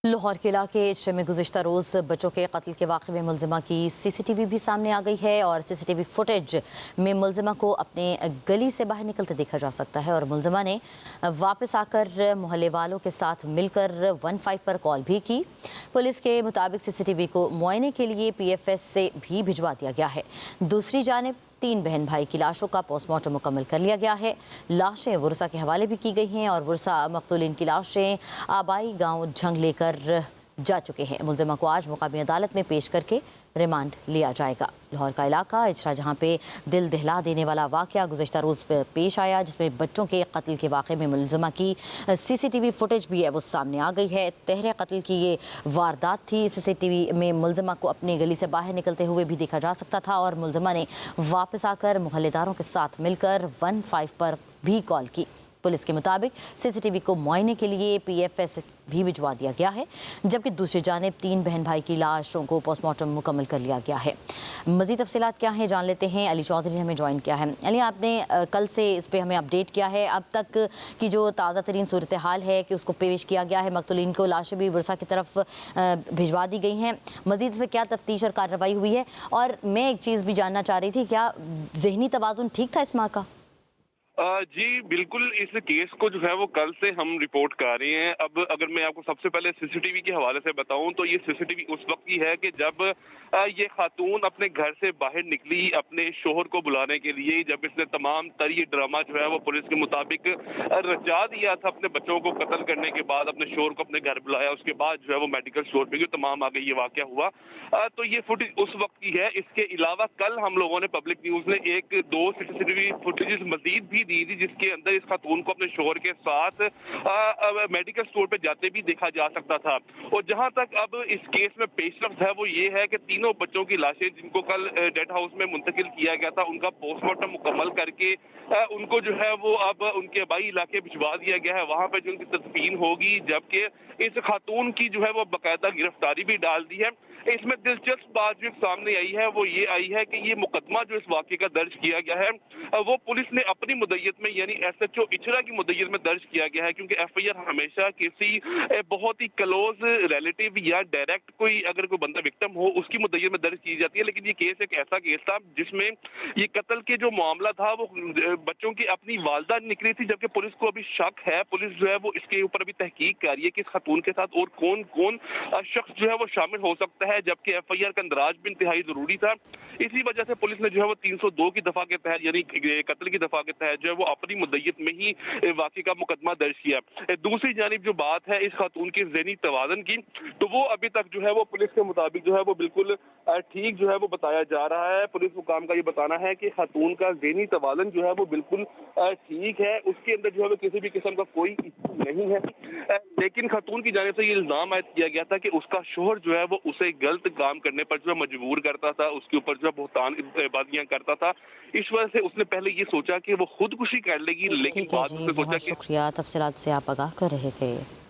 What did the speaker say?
लाहौर के इलाके में गुज़िश्ता रोज़ बच्चों के कत्ल के वाक़े में मुलज़िमा की सीसीटीवी भी सामने आ गई है और सीसीटीवी फुटेज में मुलज़िमा को अपने गली से बाहर निकलते देखा जा सकता है और मुलज़िमा ने वापस आकर मोहल्ले वालों के साथ मिलकर 15 पर कॉल भी की। पुलिस के मुताबिक सीसीटीवी को मुआयने के लिए PFS से भी भिजवा दिया गया है। दूसरी जानिब 3 बहन भाई की लाशों का पोस्टमार्टम मुकम्मल कर लिया गया है। लाशें वुरसा के हवाले भी की गई हैं और वुरसा मकतूलिन की लाशें आबाई गांव झंग लेकर जा चुके हैं। मुलज़िमा को आज मुकामी अदालत में पेश करके रिमांड लिया जाएगा। लाहौर का इलाका इचरा जहां पे दिल दहला देने वाला वाक़या गुज़िश्ता रोज़ पेश आया, जिसमें बच्चों के कत्ल के वाक़े में मुलज़िमा की CCTV फुटेज भी है वो सामने आ गई है। तहरे कत्ल की ये वारदात थी। CCTV में मुलज़िमा को अपनी गली से बाहर निकलते हुए भी देखा जा सकता था और मुलज़िमा ने वापस आकर मोहल्लेदारों के साथ मिलकर 15 पर भी कॉल की। पुलिस के मुताबिक CCTV को मुआयने के लिए PFS भी भिजवा दिया गया है, जबकि दूसरी जानिब 3 बहन भाई की लाशों को पोस्टमार्टम मुकम्मल कर लिया गया है। मज़ीद तफसीलात क्या हैं जान लेते हैं। अली चौधरी ने हमें ज्वाइन किया है। अली, आपने कल से इस पर हमें अपडेट किया है। अब तक की जो ताज़ा तरीन सूरत हाल है कि उसको पेश किया गया है, मकतूलीन को लाशें भी वुरसा की तरफ भिजवा दी गई हैं। मज़ीद इसमें क्या तफ्तीश और कार्रवाई हुई है? और मैं एक चीज़ भी जानना चाह रही थी, क्या ज़हनी तवाज़ुन ठीक था इस माह का? जी बिल्कुल, इस केस को जो है वो कल से हम रिपोर्ट कर रहे हैं। अब अगर मैं आपको सबसे पहले सीसीटीवी के हवाले से बताऊं तो ये सीसीटीवी उस वक्त की है कि जब ये खातून अपने घर से बाहर निकली अपने शोहर को बुलाने के लिए, जब इसने तमाम तर ये ड्रामा जो है वो पुलिस के मुताबिक रचा दिया था अपने बच्चों को कत्ल करने के बाद, अपने शोहर को अपने घर बुलाया, उसके बाद जो है वो मेडिकल स्टोर पे तमाम आ गई, ये वाकया हुआ। तो ये फुटेज उस वक्त की है। इसके अलावा कल हम लोगों ने पब्लिक न्यूज ने 1-2 सीसीटीवी फुटेज मजीद भी दी थी, जिसके अंदर इस खातून को अपने शोहर के साथ मेडिकल स्टोर पे जाते भी देखा जा सकता था। और जहां तक अब इस केस में पेशरफ्त है वो ये है कि तीनों बच्चों की लाशें जिनको कल डेड हाउस में मुंतकिल किया गया था, उनका पोस्टमार्टम मुकम्मल करके उनको जो है वो अब उनके आबाई इलाके भिजवा दिया गया है। वहां पर जो उनकी तदफीन होगी, जबकि इस खातून की जो है वो बाकायदा गिरफ्तारी भी डाल दी है। इसमें दिलचस्प बात जो सामने आई है वो ये आई है कि ये मुकदमा जो इस वाक़े का दर्ज किया गया है वो पुलिस ने अपनी मुद्दत में यानी SHO इचरा की मुद्दत में दर्ज किया गया है, क्योंकि FIR हमेशा किसी बहुत ही क्लोज रिलेटिव या डायरेक्ट कोई अगर कोई बंदा विक्टिम हो उसकी मुद्दत में दर्ज की जाती है। लेकिन ये केस एक ऐसा केस था जिसमें ये कत्ल के जो मामला था वो बच्चों की अपनी वालदा निकली थी, जबकि पुलिस को अभी शक है। पुलिस जो है वो इसके ऊपर अभी तहकीक कर रही है कि इस खातून के साथ और कौन कौन शख्स जो है वो शामिल हो सकता है, जबकि FIR का इंदराज भी इंतहाई जरूरी था। इसी वजह से पुलिस ने जो है वो 302 की दफा के तहत यानी कत्ल की दफा के तहत जो है वो अपनी मुद्दत में ही वाकई का मुकदमा दर्ज किया। दूसरी जानिब जो बात है इस खातून के ज़हनी तवाज़ुन की, तो वो अभी तक जो है वो पुलिस के मुताबिक जो है वो बिल्कुल ठीक जो है वो बताया जा रहा है। पुलिस हुकाम का ये बताना है कि खातून का ज़हनी तवाज़ुन जो है वो बिल्कुल ठीक है, उसके अंदर जो है वो किसी भी किस्म का कोई इशू नहीं है। लेकिन खातून की जानिब से ये इल्जाम आयद किया गया था कि उसका शोहर जो है वो उसे गलत काम करने पर जो है मजबूर करता था, उसके ऊपर जो है बहुतान बाजियां करता था। इस वजह से उसने पहले ये सोचा कि वो खुदकुशी कर लेगी, लेकिन ठीक है बाद में जी, उसने सोचा बहुत कि शुक्रिया। तफसीलात से आप आगाह कर रहे थे।